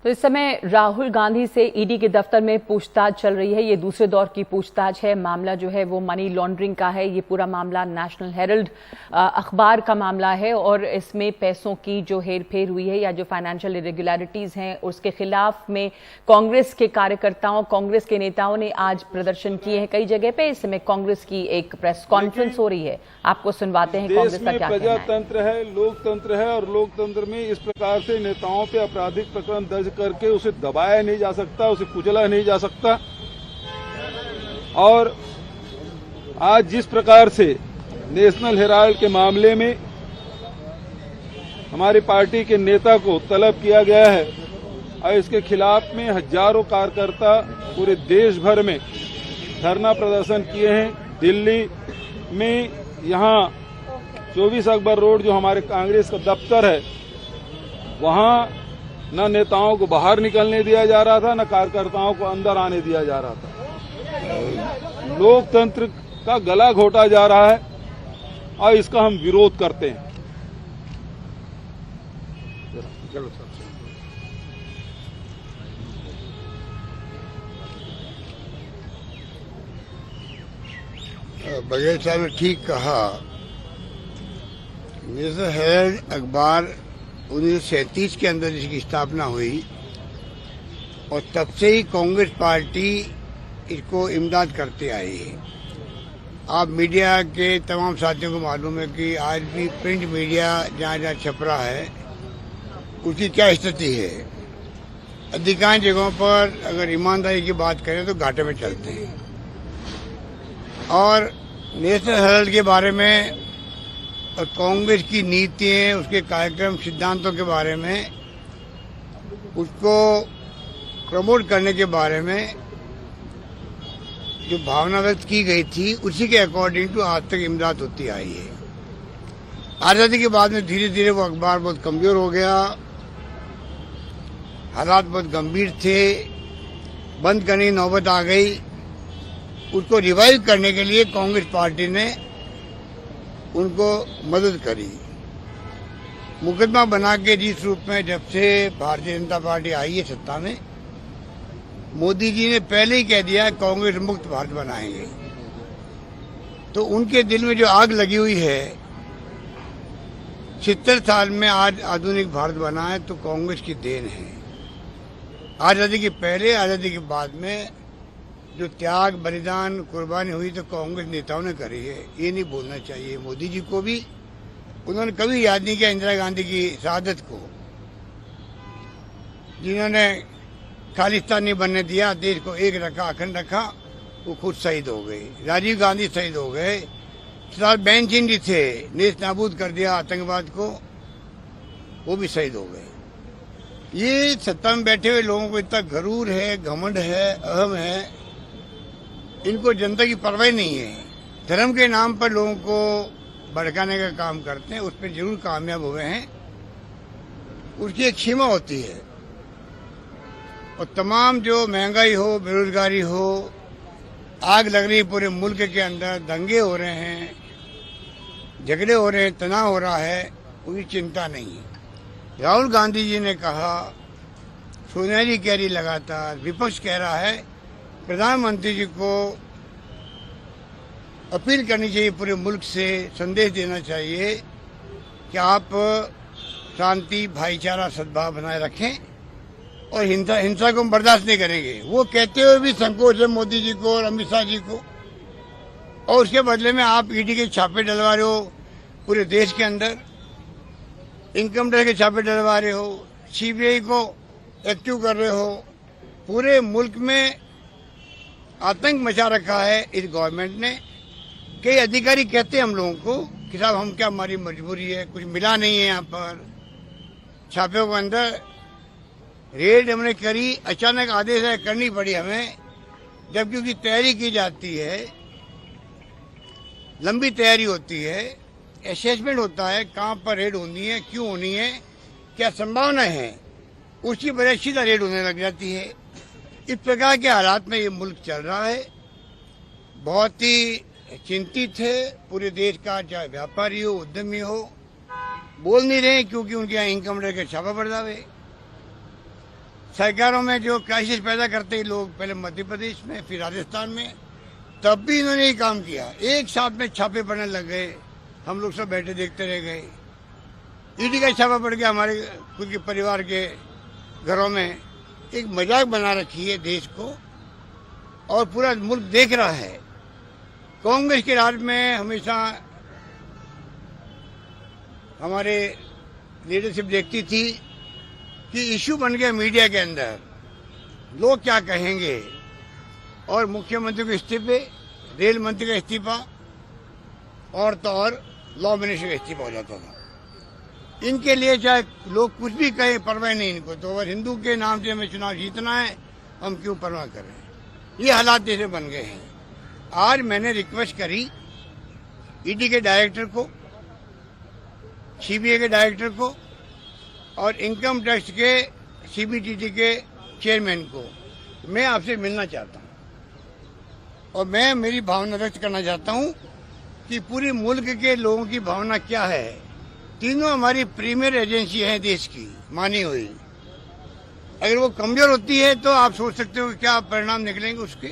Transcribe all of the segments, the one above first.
तो इस समय राहुल गांधी से ईडी के दफ्तर में पूछताछ चल रही है। ये दूसरे दौर की पूछताछ है। मामला जो है वो मनी लॉन्ड्रिंग का है। ये पूरा मामला नेशनल हेरल्ड अखबार का मामला है और इसमें पैसों की जो हेरफेर हुई है या जो फाइनेंशियल इरेगुलरिटीज हैं उसके खिलाफ में कांग्रेस के कार्यकर्ताओं, कांग्रेस के नेताओं ने आज प्रदर्शन किए हैं कई जगह पे। इस समय कांग्रेस की एक प्रेस कॉन्फ्रेंस हो रही है, आपको सुनवाते हैं कांग्रेस का क्या कहना है। प्रजातंत्र है, लोकतंत्र है और लोकतंत्र में इस प्रकार से नेताओं पे आपराधिक प्रकरण दर्ज करके उसे दबाया नहीं जा सकता, उसे कुचला नहीं जा सकता। और आज जिस प्रकार से नेशनल हेराल्ड के मामले में हमारी पार्टी के नेता को तलब किया गया है और इसके खिलाफ में हजारों कार्यकर्ता पूरे देश भर में धरना प्रदर्शन किए हैं। दिल्ली में यहाँ 24 अकबर रोड जो हमारे कांग्रेस का दफ्तर है, वहाँ न नेताओं को बाहर निकलने दिया जा रहा था, न कार्यकर्ताओं को अंदर आने दिया जा रहा था। लोकतंत्र का गला घोटा जा रहा है और इसका हम विरोध करते हैं। बघेल साहब ने ठीक कहा। नेशनल हेराल्ड अखबार 1937 के अंदर इसकी स्थापना हुई और तब से ही कांग्रेस पार्टी इसको इमदाद करते आई है। आप मीडिया के तमाम साथियों को मालूम है कि आज भी प्रिंट मीडिया जहाँ जहाँ छप रहा है उसकी क्या स्थिति है। अधिकांश जगहों पर अगर ईमानदारी की बात करें तो घाटे में चलते हैं। और नेशनल हेराल्ड के बारे में और कांग्रेस की नीतियाँ, उसके कार्यक्रम, सिद्धांतों के बारे में, उसको प्रमोट करने के बारे में जो भावना व्यक्त की गई थी उसी के अकॉर्डिंग टू आज तक इमदाद होती आई है। आज़ादी के बाद में धीरे धीरे वो अखबार बहुत कमजोर हो गया, हालात बहुत गंभीर थे, बंद करने की नौबत आ गई। उसको रिवाइव करने के लिए कांग्रेस पार्टी ने उनको मदद करी। मुकदमा बना के जिस रूप में जब से भारतीय जनता पार्टी आई है सत्ता में, मोदी जी ने पहले ही कह दिया कांग्रेस मुक्त भारत बनाएंगे। तो उनके दिल में जो आग लगी हुई है, 70 साल में आज आधुनिक भारत बना है तो कांग्रेस की देन है। आज़ादी के पहले, आज़ादी के बाद में जो त्याग, बलिदान, कुर्बानी हुई तो कांग्रेस नेताओं ने करी है। ये नहीं भूलना चाहिए मोदी जी को भी। उन्होंने कभी याद नहीं किया इंदिरा गांधी की शहादत को, जिन्होंने खालिस्तान नहीं बनने दिया, देश को एक रखा, अखंड रखा। वो खुद शहीद हो गए। राजीव गांधी शहीद हो गए। सरदार बेन सिंह जी थे, नेस्त नाबूद कर दिया आतंकवाद को, वो भी शहीद हो गए। ये सत्ता में बैठे हुए लोगों को इतना गरूर है, घमंड है, अहम है, इनको जनता की परवाह नहीं है। धर्म के नाम पर लोगों को भड़काने का काम करते हैं, उस पर जरूर कामयाब हुए हैं। उसकी एक सीमा होती है। और तमाम जो महंगाई हो, बेरोजगारी हो, आग लग रही है पूरे मुल्क के अंदर, दंगे हो रहे हैं, झगड़े हो रहे हैं, तनाव हो रहा है, उसकी चिंता नहीं है। राहुल गांधी जी ने कहा, सोनिया जी कह रही, लगातार विपक्ष कह रहा है, प्रधानमंत्री जी को अपील करनी चाहिए, पूरे मुल्क से संदेश देना चाहिए कि आप शांति, भाईचारा, सद्भाव बनाए रखें और हिंसा को हम बर्दाश्त नहीं करेंगे। वो कहते हुए भी संकोच है मोदी जी को और अमित शाह जी को। और उसके बदले में आप ईडी के छापे डलवा रहे हो पूरे देश के अंदर, इनकम टैक्स के छापे डलवा रहे हो, सीबीआई को एक्टिव कर रहे हो। पूरे मुल्क में आतंक मचा रखा है इस गवर्नमेंट ने। कई अधिकारी कहते हैं हम लोगों को कि साहब हम क्या, हमारी मजबूरी है, कुछ मिला नहीं है। यहाँ पर छापों के अंदर रेड हमने करी, अचानक आदेश है करनी पड़ी हमें, जबकि उसकी तैयारी की जाती है, लंबी तैयारी होती है, असेसमेंट होता है, कहाँ पर रेड होनी है, क्यों होनी है, क्या संभावना है, उसकी वजह सीधा रेड होने लग जाती है। इस प्रकार के हालात में ये मुल्क चल रहा है। बहुत ही चिंतित है पूरे देश का, चाहे व्यापारी हो, उद्यमी हो, बोल नहीं रहे क्योंकि उनके यहाँ इनकम टैक्स का छापा पड़ जावे। सरकारों में जो क्राइसिस पैदा करते हैं लोग, पहले मध्य प्रदेश में, फिर राजस्थान में, तब भी इन्होंने ये काम किया। एक साथ में छापे पड़ने लग गए, हम लोग सब बैठे देखते रह गए। ईडी का छापा पड़ गया हमारे खुद के परिवार के घरों में। एक मजाक बना रखी है देश को और पूरा मुल्क देख रहा है। कांग्रेस के राज में हमेशा हमारे लीडरशिप देखती थी कि इशू बन गया मीडिया के अंदर, लोग क्या कहेंगे, और मुख्यमंत्री के इस्तीफे, रेल मंत्री का इस्तीफा और तो और लॉ मिनिस्टर का इस्तीफा हो जाता था। इनके लिए चाहे लोग कुछ भी कहें, परवाह नहीं इनको। तो अगर हिंदू के नाम से हमें चुनाव जीतना है, हम क्यों परवाह करें। ये हालात जैसे बन गए हैं। आज मैंने रिक्वेस्ट करी ईडी के डायरेक्टर को, सीबीआई के डायरेक्टर को और इनकम टैक्स के सीबीडीटी के चेयरमैन को, मैं आपसे मिलना चाहता हूं और मैं मेरी भावना व्यक्त करना चाहता हूं कि पूरे मुल्क के लोगों की भावना क्या है। तीनों हमारी प्रीमियर एजेंसी हैं देश की, मानी हुई। अगर वो कमजोर होती है तो आप सोच सकते हो कि क्या परिणाम निकलेंगे उसके।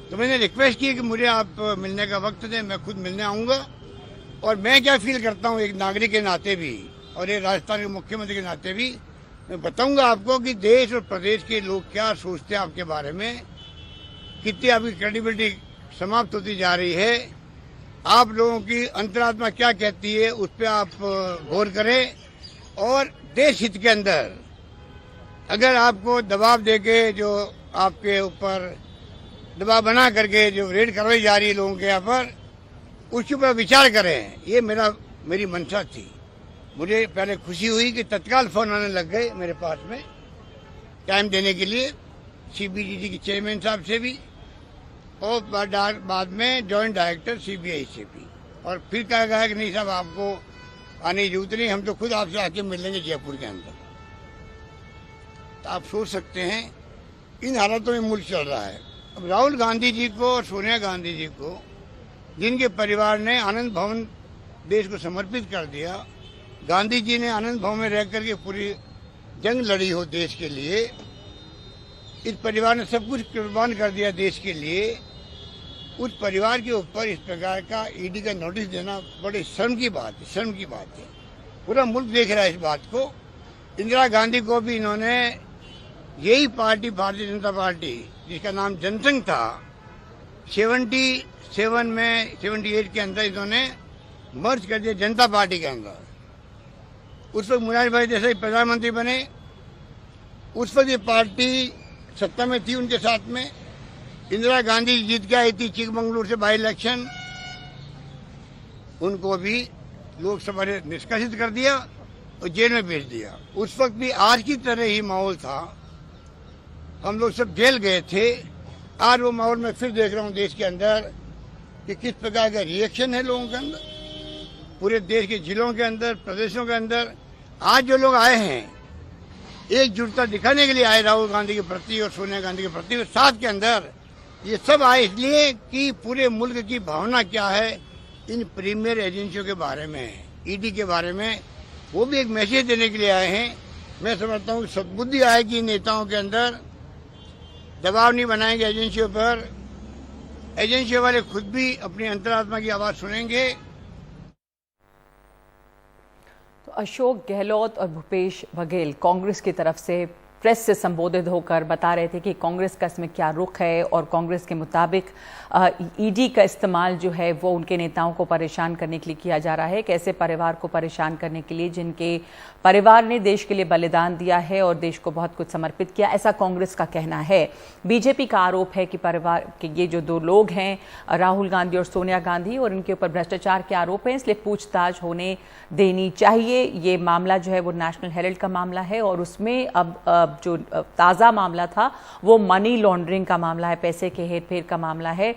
तो मैंने रिक्वेस्ट की कि मुझे आप मिलने का वक्त दें, मैं खुद मिलने आऊंगा। और मैं क्या फील करता हूं एक नागरिक के नाते भी और एक राजस्थान के मुख्यमंत्री के नाते भी, मैं बताऊंगा आपको कि देश और प्रदेश के लोग क्या सोचते हैं आपके बारे में, कितनी आपकी क्रेडिबिलिटी समाप्त होती जा रही है, आप लोगों की अंतरात्मा क्या कहती है, उस पर आप गौर करें। और देश हित के अंदर अगर आपको दबाव देके, जो आपके ऊपर दबाव बना करके जो रेड करवाई जा रही है लोगों के यहाँ पर, उसके ऊपर विचार करें। ये मेरी मंशा थी। मुझे पहले खुशी हुई कि तत्काल फोन आने लग गए मेरे पास में टाइम देने के लिए, सीबीडीटी के चेयरमैन साहब से भी और बाद में जॉइंट डायरेक्टर सीबीआई से भी। और फिर कहा गया कि नहीं साहब, आपको आने की जरूरत नहीं, हम तो खुद आपसे आके मिल लेंगे जयपुर के अंदर। तो आप सोच सकते हैं इन हालातों में मुल्क चल रहा है। अब राहुल गांधी जी को और सोनिया गांधी जी को, जिनके परिवार ने आनंद भवन देश को समर्पित कर दिया, गांधी जी ने आनंद भवन में रह करके पूरी जंग लड़ी हो देश के लिए, इस परिवार ने सब कुछ कुर्बान कर दिया देश के लिए, उस परिवार के ऊपर इस प्रकार का ईडी का नोटिस देना बड़े शर्म की बात है, शर्म की बात है। पूरा मुल्क देख रहा है इस बात को। इंदिरा गांधी को भी इन्होंने, यही पार्टी भारतीय जनता पार्टी जिसका नाम जनसंघ था, 78 के अंदर इन्होंने मर्ज कर दिया जनता पार्टी के अंदर। उस वक्त मुरारी भाई देसाई प्रधानमंत्री बने, उस वक्त ये पार्टी सत्ता में थी उनके साथ में। इंदिरा गांधी जीत के आई थी चिकमंगलुरु से बाई इलेक्शन, उनको भी लोकसभा ने निष्कासित कर दिया और जेल में भेज दिया। उस वक्त भी आज की तरह ही माहौल था, हम लोग सब जेल गए थे। आज वो माहौल में फिर देख रहा हूँ देश के अंदर कि किस प्रकार का रिएक्शन है लोगों के अंदर, पूरे देश के जिलों के अंदर, प्रदेशों के अंदर। आज जो लोग आए हैं एकजुटता दिखाने के लिए आए राहुल गांधी के प्रति और सोनिया गांधी के प्रति, और साथ के अंदर ये सब आए इसलिए कि पूरे मुल्क की भावना क्या है इन प्रीमियर एजेंसियों के बारे में, ईडी के बारे में, वो भी एक मैसेज देने के लिए आए हैं। मैं समझता हूँ सद्बुद्धि आएगी नेताओं के अंदर, दबाव नहीं बनाएंगे एजेंसियों पर, एजेंसियों वाले खुद भी अपनी अंतरात्मा की आवाज सुनेंगे। तो अशोक गहलोत और भूपेश बघेल कांग्रेस की तरफ से प्रेस से संबोधित होकर बता रहे थे कि कांग्रेस का इसमें क्या रुख है और कांग्रेस के मुताबिक ईडी का इस्तेमाल जो है वो उनके नेताओं को परेशान करने के लिए किया जा रहा है, कैसे परिवार को परेशान करने के लिए जिनके परिवार ने देश के लिए बलिदान दिया है और देश को बहुत कुछ समर्पित किया, ऐसा कांग्रेस का कहना है। बीजेपी का आरोप है कि परिवार के ये जो दो लोग हैं राहुल गांधी और सोनिया गांधी, और इनके ऊपर भ्रष्टाचार के आरोप हैं, इसलिए पूछताछ होने देनी चाहिए। ये मामला जो है वो नेशनल हेरल्ड का मामला है और उसमें अब जो ताज़ा मामला था वो मनी लॉन्ड्रिंग का मामला है, पैसे के हेरफेर का मामला है।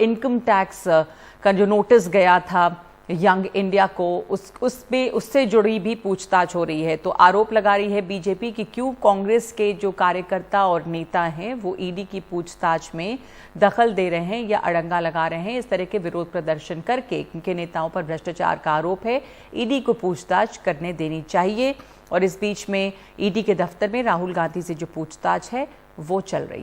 इनकम टैक्स का जो नोटिस गया था यंग इंडिया को उससे जुड़ी भी पूछताछ हो रही है। तो आरोप लगा रही है बीजेपी कि क्यों कांग्रेस के जो कार्यकर्ता और नेता हैं वो ईडी की पूछताछ में दखल दे रहे हैं या अड़ंगा लगा रहे हैं। इस तरह के विरोध प्रदर्शन करके इनके नेताओं पर भ्रष्टाचार का आरोप है। ईडी को पूछताछ करने देनी चाहिए। और इस बीच में ईडी के दफ्तर में राहुल गांधी से जो पूछताछ है वो चल रही है।